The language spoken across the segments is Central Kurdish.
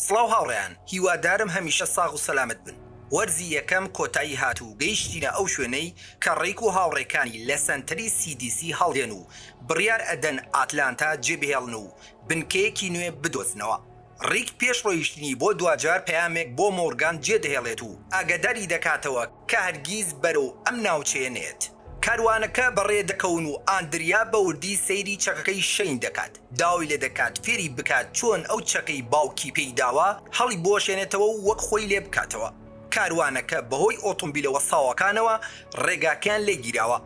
سڵاو هاوڕێیان، هیوادارم هەمیشە ساغ و سەلامت بن. وەرزی یەکەم کۆتایی هاتوو گەیشتینە ئەو شوێنەی کە ڕێک و هاوڕێکانی لە سەنتەری CDC هەڵدێن و بڕیار ئەدەن ئاتلانتا جێبهێڵن و بنکەیەکی نوێ بدۆزنەوە. ڕیک پێش ڕۆیشتنی بۆ دوجار پەیامێک بۆ مۆرگان جێدەهێڵێت و ئاگاداری دەکاتەوە کە هەرگیز بەرەو ئەم ناوچەیە نێت. کاروانەکە بەڕێ دەکەون و ئاندریا بە وردی سەیری چەکەکەی شەین دەکات، داوای لێ دەکات فێری بکات چۆن ئەو چەکەی باوکی پێیداوە هەڵی بۆشێنێتەوە و وەک خۆی لێ بکاتەوە. کاروانەکە بەهۆی ئۆتۆمبیلەوە ساوەکانەوە ڕێگاکەیان لێگیراوە.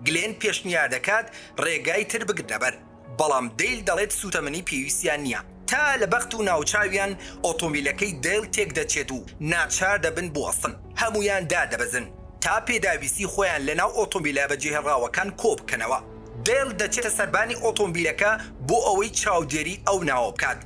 گلێن پێشنیار دەکات ڕێگای تر بگرنەبەر، بەڵام دەیل دەڵێت سوتەمەنی پێویستیان نییە. تا لە بەخت و ناوچاویان ئۆتۆمبیلەکەی دەیل تێک دەچێت و ناچار دەبن بوەستن، هەمویان دادەبەزن تا پێداویستی خۆیان لەناو ئۆتۆمبیلە بەجێهێڕاوەکان کۆ بکەنەوە. دەیل دەچێتە سەربانی ئۆتۆمبیلەکە بۆ ئەوەی چاودێری ئەو ناوە بکات.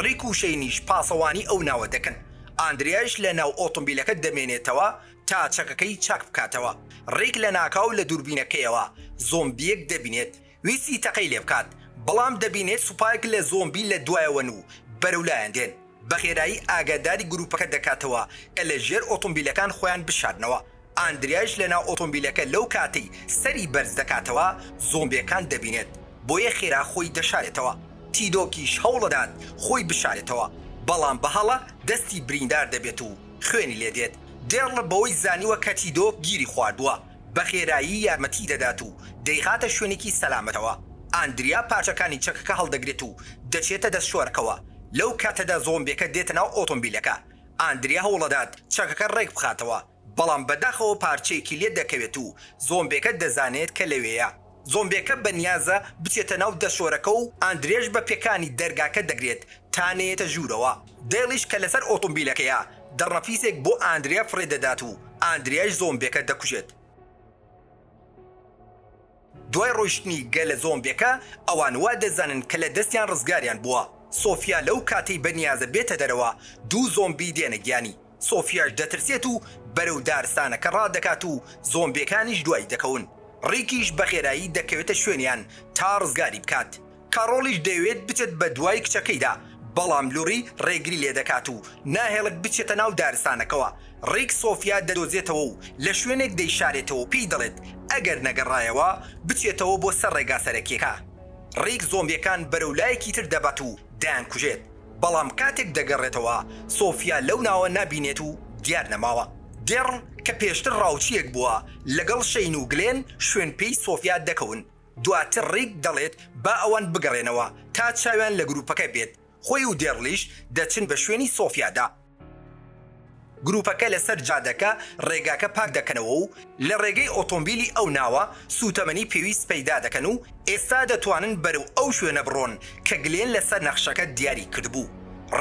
ڕیک و شەینیش پاسەوانی ئەو ناوە دەکەن. ئاندریاش لە ناو ئۆتۆمبیلەکە دەمێنێتەوە تا چەکەکەی چاک بکاتەوە. ڕیک لە ناکاو لە دووربینەکەیەوە زۆمبیەک دەبینێت، ویستی تەقەی لێ بکات، بەڵام دەبینێت سوپایەک لە زۆمبی لە دوایەوەن و بەرەولایەن دێن. بەخێرایی ئاگاداری گروپەکە دەکاتەوە کە لە ژێر ئۆتۆمبیلەکان خۆیان بشارنەوە. ئاندریاش لەناو ئۆتۆمبیلەکە لەو کاتەی سەری بەرز دەکاتەوە زۆمبیەکان دەبینێت، بۆیە خێرا خۆی دەشارێتەوە. تیدۆکیش هەوڵەدات خۆی بشارێتەوە، بەڵام بەهەڵە دەستی بریندار دەبێت و خوێنی لێدێت. دێڕ بەوەی زانیوە کە تیدۆک گیری خواردووە، بەخێرایی یارمەتی دەدات و دەیخاتە شوێنێکی سەلامەتەوە. ئاندریا پارچەکانی چەکەکە هەڵدەگرێت و دەچێتە دەستشۆرەکەوە. لەو کاتەدا زۆمبیەکە دێتە ناو ئۆتۆمبیلەکە. ئاندریا هەوڵەدات چەکەکە ڕێک بخاتەوە، بەڵام بەداخەوە پارچەیەکی لێ دەکەوێت و زۆمبیەکە دەزانێت کە لەوێیە. زۆمبیەکە بەنیازە بچێتە ناو دەشۆرەکە و ئاندرێش بە پێکانی دەرگاکە دەگرێت تا نێتە ژوورەوە. دێڵیش کە لەسەر ئۆتۆمبیلەکەیە دەڕەفیسێک بۆ ئاندریا فڕێ دەدات و ئاندریاش زۆمبیەکە دەکوژێت. دوای ڕۆیشتنی گەلە زۆمبیەکە ئەوان وا دەزانن کە لە دەستیان ڕزگاریان بووە. سۆفیا لەو کاتەی بەنیازە بێتە دەرەوە دوو زۆمبی دێنە گیانی. سۆفیاش دەترسێت و بەرەو دارستانەکە ڕادەکات و زۆمبیەکانیش دوای دەکەون. ڕیکیش بەخێرایی دەکەوێتە شوێنیان تا ڕزگاری بکات. کارۆڵیش دەوێت بچێت بە دوای کچەکەیدا، بەڵام لوڕی ڕێگری لێ دەکات و ناهێڵک بچێتە ناو دارستانەکەەوە. ڕیک سۆفیا دەدۆزێتەوە و لە شوێنێک دەیشارێتەوە و پێی دەڵێت ئەگەر نەگەڕایەوە بچێتەوە بۆ سەر ڕێگا سەرەکیەکە. ڕیک زۆمبیەکان بەرەولایەکی تر دەبات و دایان کوژێت، بەڵام کاتێک دەگەڕێتەوە سۆفیا لەو ناوە نابینێت و دیار نەماوە. دێڕ کە پێشتر ڕاوچیەک بووە لەگەڵ شەین و گلێن شوێن پێی سۆفیا دەکەون. دواتر ڕیک دەڵێت با ئەوان بگەڕێنەوە تا چاویان لە گروپەکە بێت. خۆی و دێڕلیش دەچن بە شوێنی سۆفیادا. گروپەکە لەسەر جادەکە ڕێگاکە پاک دەکەنەوە و لە ڕێگەی ئۆتۆمبیلی ئەو ناوە سوتەمەنی پێویست پەیدا دەکەن و ئێستا دەتوانن بەرەو ئەو شوێنە بڕۆن کە گلێن لەسەر نەخشەکە دیاری کردبوو.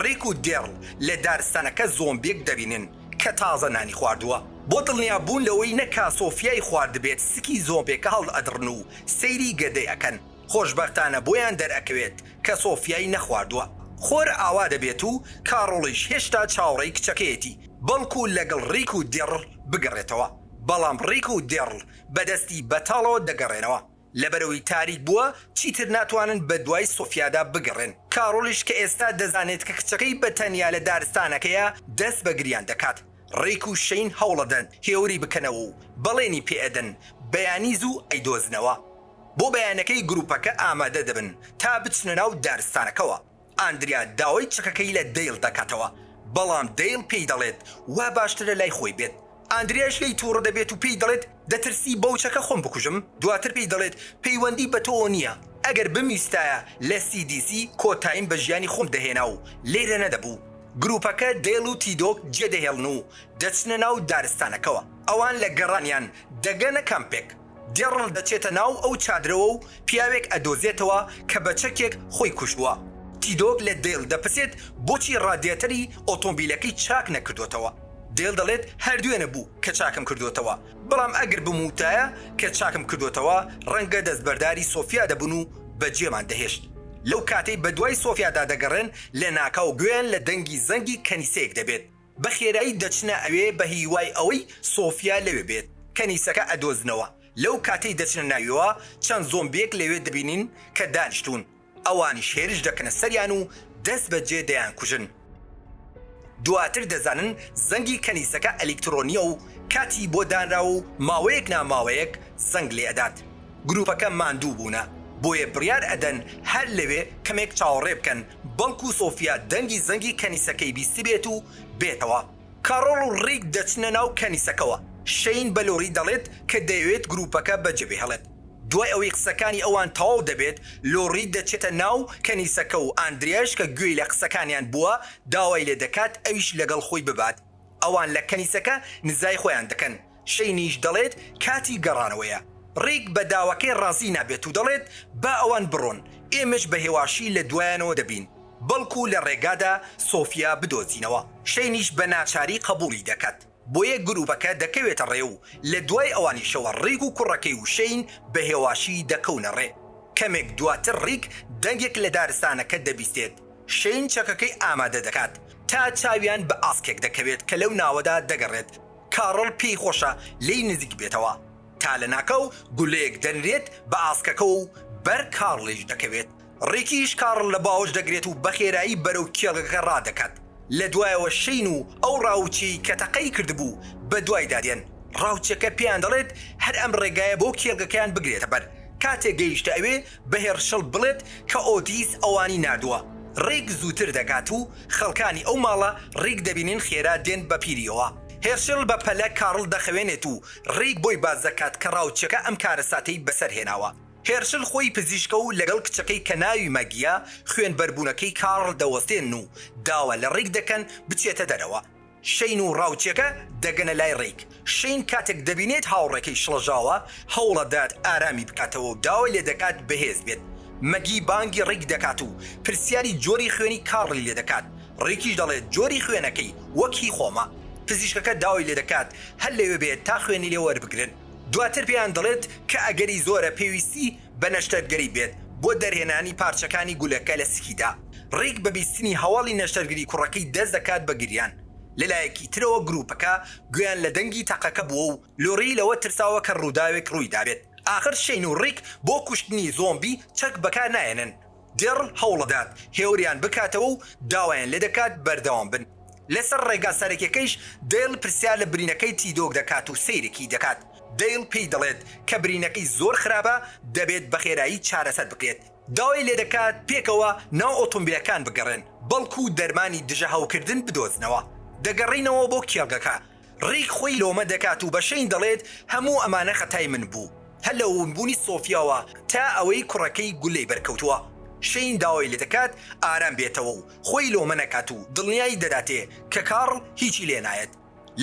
ڕیک و دێڕ لە دارستانەکە زۆمبیەک دەبینن کە تازە نانی خواردووە. بۆ دڵنیا بوون لەوەی نەکا سۆفیای خواردبێت سکی زۆمبیەکە هەڵ ئەدڕن و سەیری گەدەی ئەکەن. خۆشبەختانە بۆیان دەرئەکەوێت کە سۆفیای نەخواردووە. خۆر ئاوا دەبێت و کارۆڵیش هێشتا چاوەڕێی کچەکەیەتی، بەڵکو لەگەڵ ڕیک و دێڕ بگەڕێتەوە. بەڵام ڕیک و دێڕ بەدەستی بەتاڵەوە دەگەڕێنەوە. لەبەرەوەی تاریک بووە چیتر ناتوانن بە دوای سۆفیادا بگەڕێن. کارۆلیش کە ئێستا دەزانێت کە کچەکەی بەتەنیا لە دارستانەکەیە دەست بە گریان دەکات. ڕیک و شەین هەوڵەدەن هێوری بکەنەوە و بەڵێنی پێئەدەن بەیانی زوو ئەیدۆزنەوە. بۆ بەیانەکەی گروپەکە ئامادە دەبن تا بچنە ناو دارستانەکەەوە. ئاندریا داوای چەکەکەی لە دەیل دەکاتەوە، بەڵام دەیل پێی دەڵێت وا باشترە لای خۆی بێت. ئاندریاش لی تووڕە دەبێت و پێی دەڵێت دەترسی بەو چەکە خۆم بکوژم. دواتر پێی دەڵێت پەیوەندی بە تۆ نییە، ئەگەر بمیستایە لە CDC کۆتاییم بە ژیانی خۆم دەهێنا و لێرە نەدەبوو. گروپەکە دێڵ و تیدۆک جێدەهێڵن و دەچنە ناو دارستانەکەەوە. ئەوان لە گەڕانیان دەگەنە کامپێک. دێڕ دەچێتە ناو ئەو چادرەوە و پیاوێک ئەدۆزێتەوە کە بە چەکێک خۆی کوشتووە. تیدۆک لە دێڵ دەپرسێت بۆچی ڕادیاتەری ئۆتۆمبیلەکەی چاک نەکردوێتەوە. دێڵ دەڵێت هەردوێنە بوو کە چاکم کردوێتەوە، بەڵام ئەگەر بموتایە کە چاکم کردوێتەوە ڕەنگە دەستبەرداری سۆفیا دەبوون و بەجێمان دەهێشت. لەو کاتەی بە دوای سۆفیادا دەگەڕێن لە ناکاو گوێن لە دەنگی زەنگی کەنیسەیەک دەبێت. بە خێرایی دەچنە ئەوێ بە هیوای ئەوەی سۆفیا لەوێ بێت. کەنیسەکە ئەدۆزنەوە. لەو کاتەی دەچنە ناویەوە چەند زۆمبیەک لەوێ دەبینین کە دانیشتون. ئەوانیش هێرش دەکەنە سەریان و دەست بەجێ دەیان کوژن. دواتر دەزانن زەنگی کەنیسەکە ئەلکترۆنیە و کاتی بۆ دانرا و ماوەیەک ناماوەیەک زەنگ لێ ئەدات. گروپەکە ماندوو بوونە بۆیە بڕیار ئەدەن هەر لەوێ کەمێک چاوەڕێ بکەن بەڵکو سۆفیا دەنگی زەنگی کەنیسەکەی بیستی بێت و بێتەوە. کارۆڵ و ڕیک دەچنە ناو کەنیسەکەوە. شەین بە لۆری دەڵێت کە دەیەوێت گروپەکە بەجێبێ هەڵێت. دوای ئەوەی قسەکانی ئەوان تەواو دەبێت لۆری دەچێتە ناو کەنیسەکە و ئاندریاش کە گوێی لە قسەکانیان بووە داوای لێ دەکات ئەویش لەگەڵ خۆی ببات. ئەوان لە کەنیسەکە نزای خۆیان دەکەن. شەینیش دەڵێت کاتی گەڕانەوەیە. ڕیک بە داواکەی ڕازی نابێت و دەڵێت با ئەوان بڕۆن ئێمەش بە هێواشی لە دوایانەوە دەبین بەڵکو لە ڕێگادا سۆفیا بدۆزینەوە. شەینیش بە ناچاری قبولی دەکات. بۆیە گروپەکە دەکەوێتە ڕێ و لە دوای ئەوانیشەوە ڕیک و کوڕەکەی و شەین بە هێواشی دەکەونە ڕێ. کەمێک دواتر ڕیک دەنگێک لە دارستانەکە دەبیستێت. شەین چەکەکەی ئامادە دەکات تا چاویان بە ئاسکێک دەکەوێت کە لەو ناوەدا دەگەڕێت. کارڵ پێی خۆشە لی نزیک بێتەوە تا لە ناکەو گولەیەک دەنرێت بە ئاسکەکە و بەر کارڵیش دەکەوێت. ڕێکیش کارڵ لە باوەش دەگرێت و بەخێرایی بەرەو کێڵەکە ڕادەکات. لە دوایەوە شەین و ئەو ڕاوچی کە تەقەی کردبوو بە دوای دادێن. ڕاوچەکە پێیان دەڵێت هەر ئەم ڕێگایە بۆ کێڵگەکەیان بگرێتە بەر. کاتێک گەیشتە ئەوێ بە هێرشەڵ بڵێت کە ئۆتیس ئەوانی نردووە. ڕێک زووتر دەکات و خەڵکانی ئەو ماڵە ڕێک دەبینین خێرا دێن بە پیریەوە. هێرشل بە پەلە کارڵ دەخەوێنێت و ڕێک بۆی باز دەکات کە ڕاوچەکە ئەم کارەساتەی بەسەر هێناوە. هێرشل خۆی پزیشکە و لەگەڵ کچەکەی کە ناوی مەگیە خوێن بەربوونەکەی کارڵ دەوەستێن و داوە لە ڕێک دەکەن بچێتە دەرەوە. شەین و ڕاوچەکە دەگەنە لای ڕێک. شەین کاتێک دەبینێت هاوڕێکەی شڵەژاوە هەوڵەدات ئارامی بکاتەوە و داوای لێ دەکات بەهێز بێت. مەگی بانگی ڕێک دەکات و پرسیاری جۆری خوێنی کارڵی لێ دەکات. ڕێکیش دەڵێت جۆری خوێنەکەی وەکی خۆمە. پزیشکەکە داوای لێ دەکات هەر لەوێ بێت تا خوێنی لێ وەربگرن. دواتر پێیان دەڵێت کە ئەگەری زۆرە پێویستی بە نەشتەرگەری بێت بۆ دەرهێنانی پارچەکانی گولەکە لە سکیدا. ڕێک بە بیستنی هەواڵی نەشتەرگەری کوڕەکەی دەست دەکات بە گریان. لەلایەکی ترەوە گروپەکە گویان لە دەنگی تەقەکە بووە و لۆری لەوە ترساوە کە ڕووداوێک ڕووی دابێت. ئاخر شەین و ڕێک بۆ کوشتنی زۆمبی چەک بەکار نایەنن. دێڕ هەوڵەدات هێوریان بکاتەوە و داوایان لێ دەکات بەردەوام بن. لەسەر ڕێگا سەرەکیەکەیش دێڵ پرسیار لە برینەکەی تیدۆک دەکات و سەیرێکی دەکات. دەیڵ پێی دەڵێت کە برینەکەی زۆر خراپە دەبێت بەخێرایی چارەسەر بکرێت. داوای لێ دەکات پێکەوە ناو ئۆتۆمبیلەکان بگەڕێن بەڵکو دەرمانی دژە هەوکردن بدۆزنەوە. دەگەڕینەوە بۆ کێڵگەکە. ڕێک خۆی لۆمە دەکات و بە شەین دەڵێت هەموو ئەمانە خەتای من بوو هەر لە ونبوونی سۆفیاوە تا ئەوەی کوڕەکەی گولەی بەرکەوتووە. شەین داوای لێ دەکات ئارام بێتەوە و خۆی لۆمە نەکات و دڵنیایی دەداتێ کە کارڵ هیچی لێ نایەت.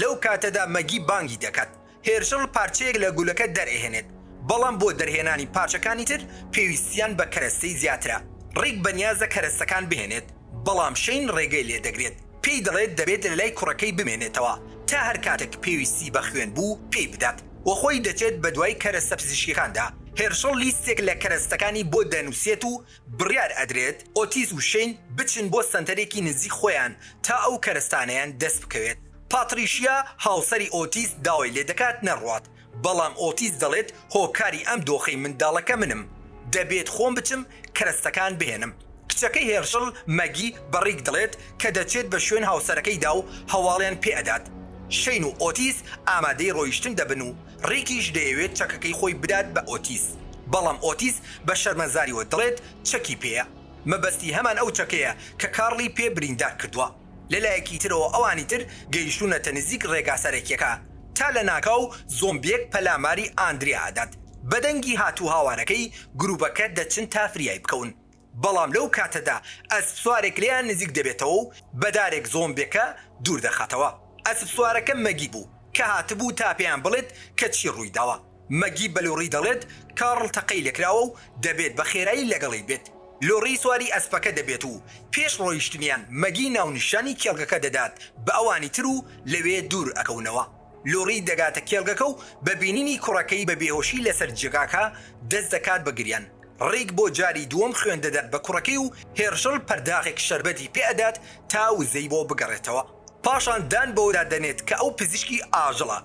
لەو کاتەدا مەگی بانگی دەکات. هێرشڵ پارچەیەک لە گولەکە دەرئێنێت بەڵام بۆ دەرهێنانی پارچەکانی تر پێویستیان بە کەرەستەی زیاترە. ڕێک بەنیازە کەرەستەکان بهێنێت بەڵام شەین ڕێگەی لێ دەگرێت. پێی دەڵێت دەبێت لە لای کوڕەکەی بمێنێتەوە تا هەر کاتێک پێویستی بە خوێن بوو پێی بدات و خۆی دەچێت بە دوای کەرەستە پزیشکیەکاندا. هێرشڵ لیستێک لە کەرەستەکانی بۆ دەنووسێت و بڕیار ئەدرێت ئۆتیز و شەین بچن بۆ سنتەرێکی نزیک خۆیان تا ئەو کەرەستانەیان دەست بکەوێت. پاتریشیا هاوسەری ئۆتیز داوای لێ دەکات نەڕوات بەڵام ئۆتیز دەڵێت هۆکاری ئەم دۆخەی منداڵەکە منم دەبێت خۆم بچم کەرەستەکان بهێنم. کچەکەی هێرشڵ مەگی بەڕێک دەڵێت کە دەچێت بە شوێن هاوسەرەکەیدا و هەواڵیان پێئەدات. شەین و ئۆتیس ئامادەی ڕۆیشتن دەبن و ڕێکیش دەیەوێت چەکەکەی خۆی بدات بە ئۆتیس بەڵام ئۆتیس بە شەرمەزاریوە دەڵێت چەکی پێیە. مەبەستی هەمان ئەو چەکەیە کە کارڵی پێ بریندار کردووە. لەلایەکی ترەوە ئەوانی تر گەیشتونەتە نزیک ڕێگا سەرەکیەکە تا لە ناکاو زۆمبیەک پەلاماری ئاندریادات. بەدەنگی هاتوو هاوارەکەی گروپەکە دەچن تا فریای بکەون بەڵام لەو کاتەدا ئەسپ سوارێک لیان نزیک دەبێتەوە و بەدارێک زۆمبێکە دوور دەخاتەوە. ئەسپ سوارەکە مەگی بوو کە هاتبوو تا پێیان بڵێت کە چی ڕوویداوە. مەگی بە لۆڕی دەڵێت کارڵ تەقەی لێکراوە و دەبێت بە خێرایی لەگەڵی بێت. لۆڕی سواری ئەسپەکە دەبێت و پێش ڕۆیشتنیان مەگی ناونیشانی کێڵگەکە دەدات بە ئەوانی تر و لەوێ دوور ئەکەونەوە. لۆڕی دەگاتە کێڵگەکە و بە بینینی کوڕەکەی بە بێهۆشی لەسەر جێگاکە دەست دەکات بە گریان. ڕێک بۆ جاری دووەم خوێن دەدات بە کوڕەکەی و هێرشڵ پەرداخێک شەربەتی پێئەدات تا وزەی بۆ بگەڕێتەوە. پاشان دان بەوەدا دەنێت کە ئەو پزیشکی ئاژەڵە.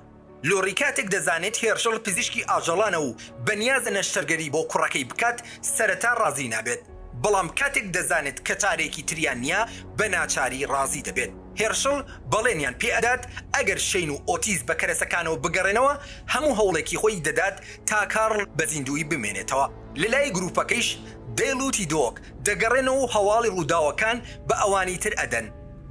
لۆڕی کاتێک دەزانێت هێرشڵ پزیشکی ئاژەڵانە و بەنیازە نەشتەرگەری بۆ کوڕەکەی بکات سەرەتا ڕازی نابێت بەڵام کاتێک دەزانێت کە چارێکی تریان نییە بە ناچاری ڕازی دەبێت. هێرشڵ بەڵێنیان پێدات ئەگەر شین و ئۆتیز بە کەرەسەکانەوە بگەڕێنەوە هەموو هەوڵێکی خۆی دەدات تا کارڵ بە زیندوی بمێنێتەوە. لەلای گروپەکەیش دێڵ و تیدۆک دەگەڕێنەوە و هەواڵی ڕووداوەکان بە ئەوانی تر ئەدەن.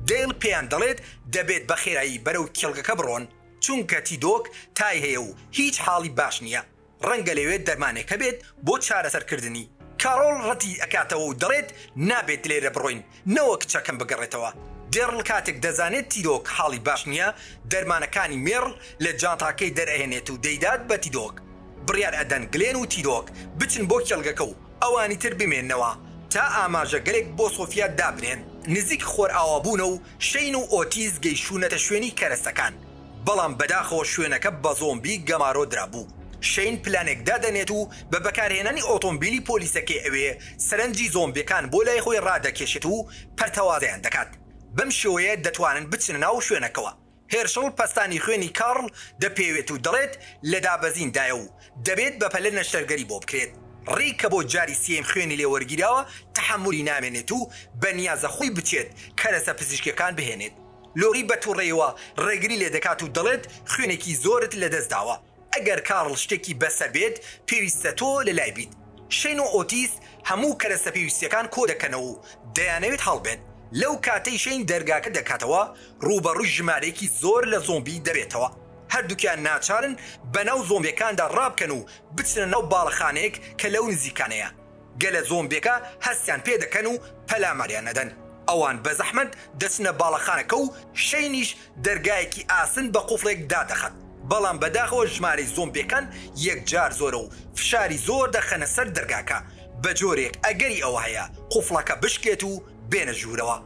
دێڵ پێیان دەڵێت دەبێت بە خێرایی بەرەو کێڵگەکە بڕۆن چونکە تیدۆک تای هەیە و هیچ حاڵی باش نییە، ڕەنگە لەوێت دەرمانێکە بێت بۆ چارەسەرکردنی. کارۆڵ ڕەتی ئەکاتەوە و دەڵێت نابێت لێرە بڕۆین نەوە کچەکەم بگەڕێتەوە. دێڕڵ کاتێک دەزانێت تیدۆک حاڵی باش نییە دەرمانەکانی مێڕڵ لە جانتاکەی دەرئێنێت و دەیدات بە تیدۆک. بڕیار ئەدەن گلێن و تیدۆک بچن بۆ کێڵگەکە و ئەوانی تر بمێننەوە تا ئاماژە گەلێک بۆ سۆفیا دابنێن. نزیک خۆر ئاوابوونە و شین و ئۆتیز گەیشتونەتە شوێنی کەرەستەکان، بەڵام بەداخەوە شوێنەکە بە زۆمبی گەمارۆ درابوو. شین پلانێک دادەنێت و بە بەکارهێنانی ئۆتۆمبیلی پۆلیسەکەی ئەوێ سەرنجی زۆمبیەکان بۆ لای خۆی ڕادەکێشێت و پەرتەوازیان دەکات. بەم شێوەیە دەتوانن بچنە ناو شوێنەکەوە. هێرشڵ پەستانی خوێنی کارڵ دەپێوێت و دەڵێت لە دابەزیندایە و دەبێت بەپەلە نەشتەرگەری بۆ بکرێت. ڕێککە بۆ جاری سێم خوێنی لێوەرگیراوە تەحملی نامێنێت و بە نیازە خۆی بچێت کەرەسە پزیشکەکان بهێنێت. لۆری بە تووڕێەوە ڕێگری لێ دەکات و دەڵێت خوێنێکی زۆرت لەدەستداوە، ئەگەر کارڵ شتێکی بەسەر بێت پێویستە تۆ لەلای بیت. شین و ئۆتیس هەموو کەرەسە پێویستیەکان کۆ دەکەنەوە و دەیانەوێت هەڵبێن. لەو کاتەی شین دەرگاکە دەکاتەوە ڕوبەڕووی ژمارەیەکی زۆر لە زۆمبی دەبێتەوە. هەردووکیان ناچارن بەناو زۆمبیەکاندا ڕابکەن و بچنە ناو باڵەخانەیەک کە لەو نزیکانەیە. گەلە زۆمبیەکە هەستیان پێ دەکەن و پەلاماریان نەدەن. ئەوان بە زەحمەت دەچنە باڵەخانەکە و شینیش دەرگایەکی ئاسن بە قوفڵێک دادەخات، بەڵام بەداخەوە ژمارەی زۆمبیەکان یەکجار زۆرە و فشاری زۆر دەخەنە سەر دەرگاکە بە جۆرێک ئەگەری ئەوە هەیە قوفڵەکە بشکێت و بێنە ژوورەوە.